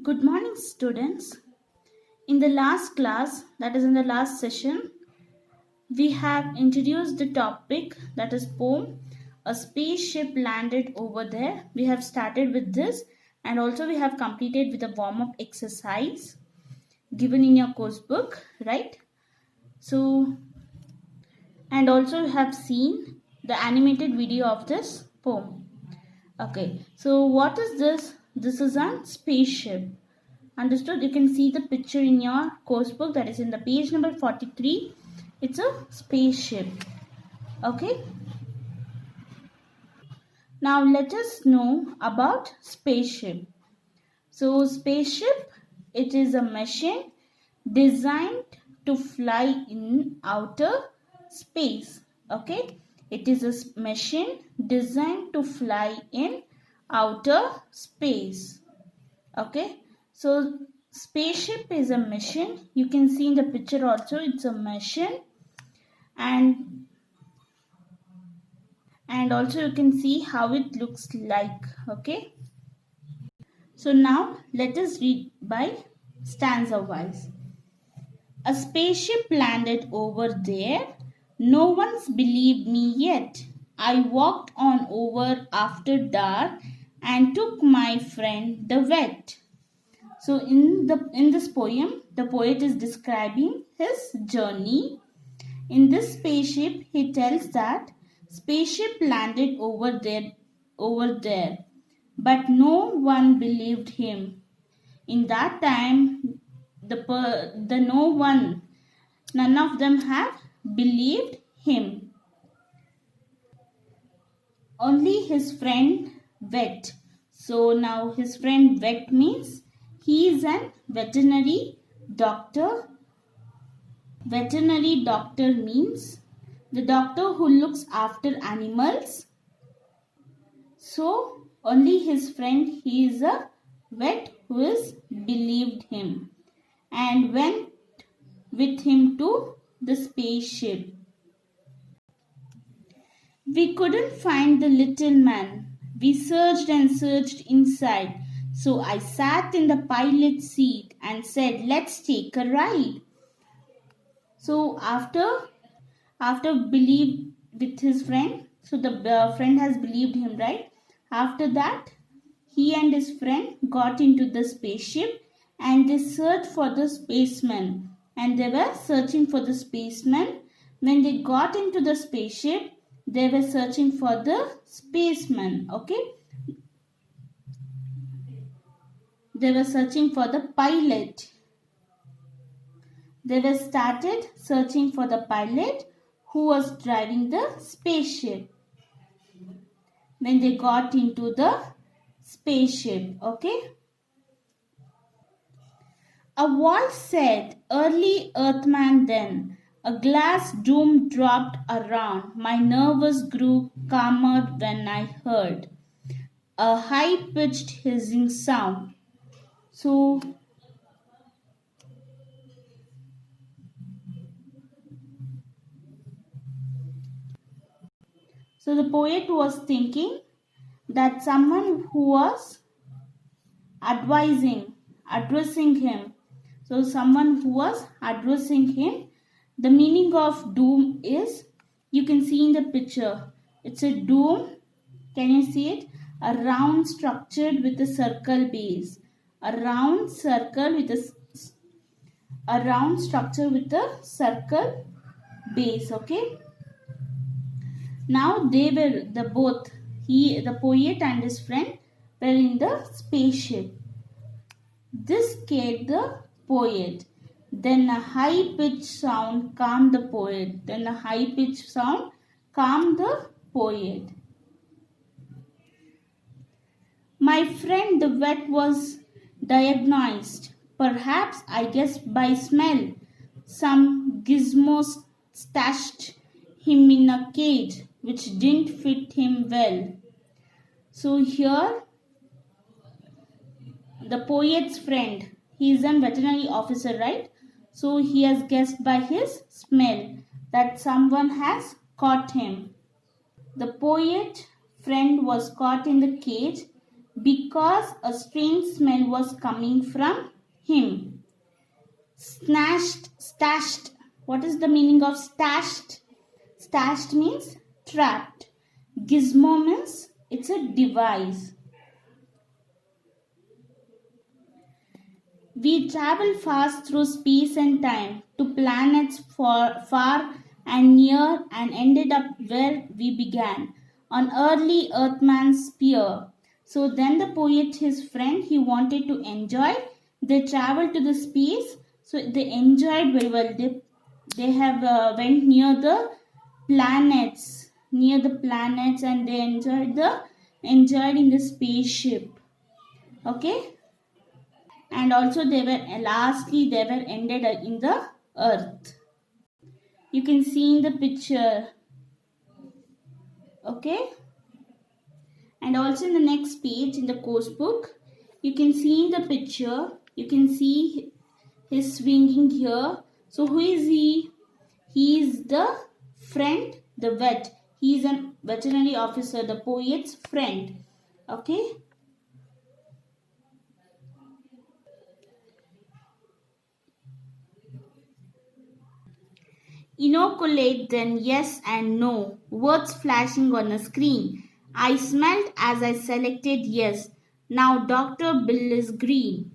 Good morning, students. In the last class, that is in the last session, we have introduced the topic that is poem. A spaceship landed over there. We have started with this and also we have completed with a warm-up exercise given in your course book, right? So, and also you have seen the animated video of this poem. Okay, so what is this? This is a spaceship. Understood? You can see the picture in your course book, that is in the page number 43. It's a spaceship. Okay. Now let us know about spaceship. So spaceship, it is a machine designed to fly in outer space. Okay. It is a machine designed to fly in outer space. Okay. So spaceship is a machine. You can see in the picture also it's a machine, and also you can see how it looks like. Okay. So now let us read by stanza wise. A spaceship landed over there. No one's believed me yet. I walked on over after dark and took my friend the vet. So in this poem, the poet is describing his journey. In this spaceship, he tells that spaceship landed over there, but no one believed him. In that time, none of them have believed him. Only his friend vet. So now his friend vet means he is an veterinary doctor. Veterinary doctor means the doctor who looks after animals. So only his friend, he is a vet who has believed him and went with him to the spaceship. We couldn't find the little man. We searched and searched inside. So I sat in the pilot seat and said, let's take a ride. So after believe with his friend, so the friend has believed him, right? After that, he and his friend got into the spaceship and they searched for the spaceman. And they were searching for the spaceman. When they got into the spaceship, they were searching for the spaceman. Okay. They were searching for the pilot. They were started searching for the pilot who was driving the spaceship. When they got into the spaceship. Okay. A voice said, early earthman then. A glass dome dropped around. My nerves grew calmer when I heard a high-pitched hissing sound. So the poet was thinking that someone who was addressing him. So someone who was addressing him. The meaning of dome is, you can see in the picture, it's a dome. Can you see it? A round structured with a circle base. A round structure with a circle base. Okay. Now they were the poet and his friend were in the spaceship. This scared the poet. Then a high-pitched sound calmed the poet. My friend the vet was diagnosed, perhaps I guess by smell. Some gizmos stashed him in a cage which didn't fit him well. So here the poet's friend, he is a veterinary officer, right? So he has guessed by his smell that someone has caught him. The poet friend was caught in the cage because a strange smell was coming from him. Snatched, stashed. What is the meaning of stashed? Stashed means trapped. Gizmo means it's a device. We travel fast through space and time to planets far and near and ended up where we began, on early Earthman's sphere. So then the poet, his friend, he wanted to enjoy. They traveled to the space, so they enjoyed very well. They have went near the planets, and they enjoyed in the spaceship. Okay, and also they were ended in the earth. You can see in the picture. Okay, and also in the next page in the course book, you can see in the picture, you can see his swinging here. So who is he? He is the friend, the vet. He is a veterinary officer, the poet's friend. Okay. Inoculate then yes and no, words flashing on a screen. I smelled as I selected yes. Now Dr. Bill is green.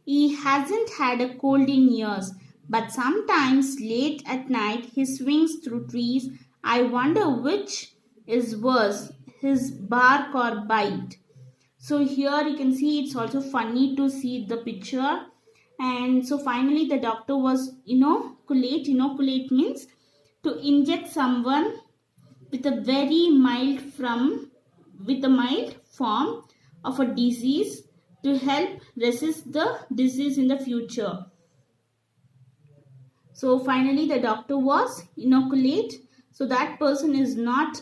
He hasn't had a cold in years, but sometimes late at night he swings through trees. I wonder which is worse, his bark or bite. So here you can see it's also funny to see the picture. And so finally the doctor was inoculate. Inoculate means to inject someone with a very mild form of a disease to help resist the disease in the future. So finally the doctor was inoculate, so that person is not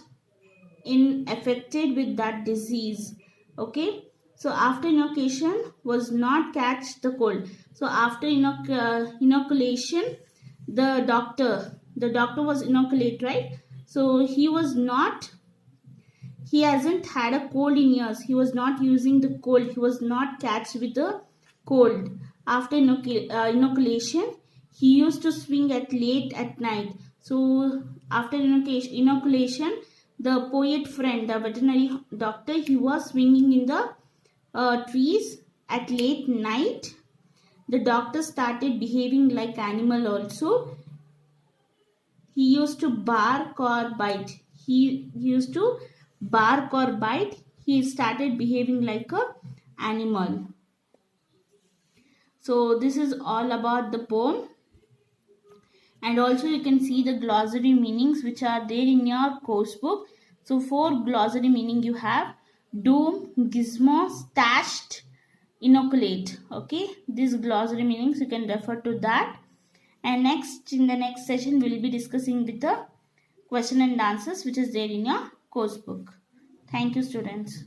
affected with that disease. Okay, so after inoculation was not catch the cold. So after inoculation, the doctor was inoculate, right? So he hasn't had a cold in years. He was not using the cold. He was not catched with the cold. After inoculation, he used to swing at late at night. So after inoculation, the poet friend, the veterinary doctor, he was swinging in the trees at late night. The doctor started behaving like animal also. He used to bark or bite. He started behaving like a animal. So this is all about the poem. And also you can see the glossary meanings which are there in your course book. So for glossary meaning you have doom, gizmo, stashed, inoculate. Okay, these glossary meanings you can refer to that. And in the next session we will be discussing with the question and answers which is there in your course book. Thank you, students.